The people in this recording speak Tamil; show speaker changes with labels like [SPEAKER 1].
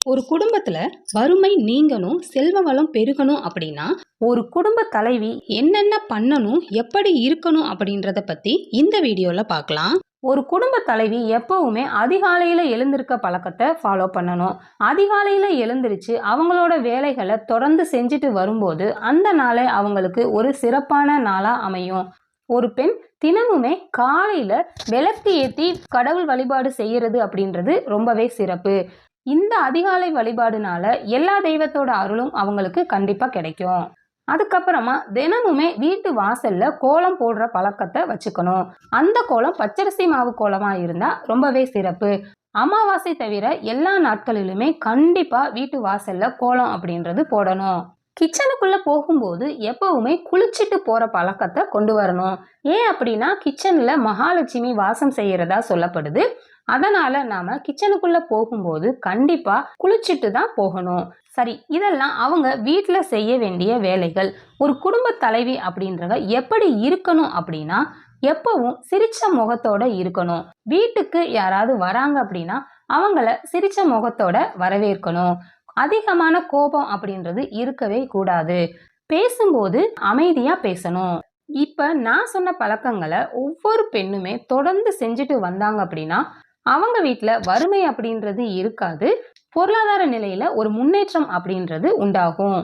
[SPEAKER 1] ஒரு குடும்பத்துல வறுமை நீங்கணும், செல்வ வளம் பெருகணும் அப்படின்னா ஒரு குடும்ப தலைவி என்னென்ன பண்ணணும், எப்படி இருக்கணும் அப்படின்றத பத்தி இந்த வீடியோல பார்க்கலாம். ஒரு குடும்ப தலைவி எப்பவுமே அதிகாலையில எழுந்திருக்க பழக்கத்தை ஃபாலோ பண்ணணும். அதிகாலையில எழுந்திருச்சு அவங்களோட வேலைகளை தொடர்ந்து செஞ்சுட்டு வரும்போது அந்த நாளை அவங்களுக்கு ஒரு சிறப்பான நாளா அமையும். ஒரு பெண் தினமுமே காலையில விளக்கு ஏத்தி கடவுள் வழிபாடு செய்யறது அப்படின்றது ரொம்பவே சிறப்பு. இந்த அதிகாலை வழிபாடுனால எல்லா தெய்வத்தோட அருளும் அவங்களுக்கு கண்டிப்பா கிடைக்கும். அதுக்கப்புறமா தினமுமே வீட்டு வாசல்ல கோலம் போடுற பழக்கத்தை வச்சுக்கணும். அந்த கோலம் பச்சரிசி மாவு கோலமா இருந்தா ரொம்பவே சிறப்பு. அமாவாசை தவிர எல்லா நாட்களிலுமே கண்டிப்பா வீட்டு வாசல்ல கோலம் அப்படின்றது போடணும். கிச்சனுக்குள்ள போகும்போது எப்பவுமே குளிச்சுட்டு போற பழக்கத்தை கொண்டு வரணும். ஏன் அப்படின்னா கிச்சன்ல மகாலட்சுமி வாசம் செய்யறதா சொல்லப்படுது. அதனால நாம கிச்சனுக்குள்ள போகும்போது கண்டிப்பா குளிச்சுட்டு தான் போகணும். சரி, இதெல்லாம் அவங்க வீட்டுல செய்ய வேண்டிய வேலைகள். ஒரு குடும்ப தலைவி அப்படின்றவ எப்படி இருக்கணும் அப்படின்னா எப்பவும் சிரிச்ச முகத்தோட இருக்கணும். வீட்டுக்கு யாராவது வராங்க அப்படின்னா அவங்கள சிரிச்ச முகத்தோட வரவேற்கணும். அதிகமான கோபம் அப்படின்றது இருக்கவே கூடாது. பேசும்போது அமைதியா பேசணும். இப்ப நான் சொன்ன பழக்கங்களை ஒவ்வொரு பெண்ணுமே தொடர்ந்து செஞ்சுட்டு வந்தாங்க அப்படின்னா அவங்க வீட்டுல வறுமை அப்படின்றது இருக்காது. பொருளாதார நிலையில ஒரு முன்னேற்றம் அப்படின்றது உண்டாகும்.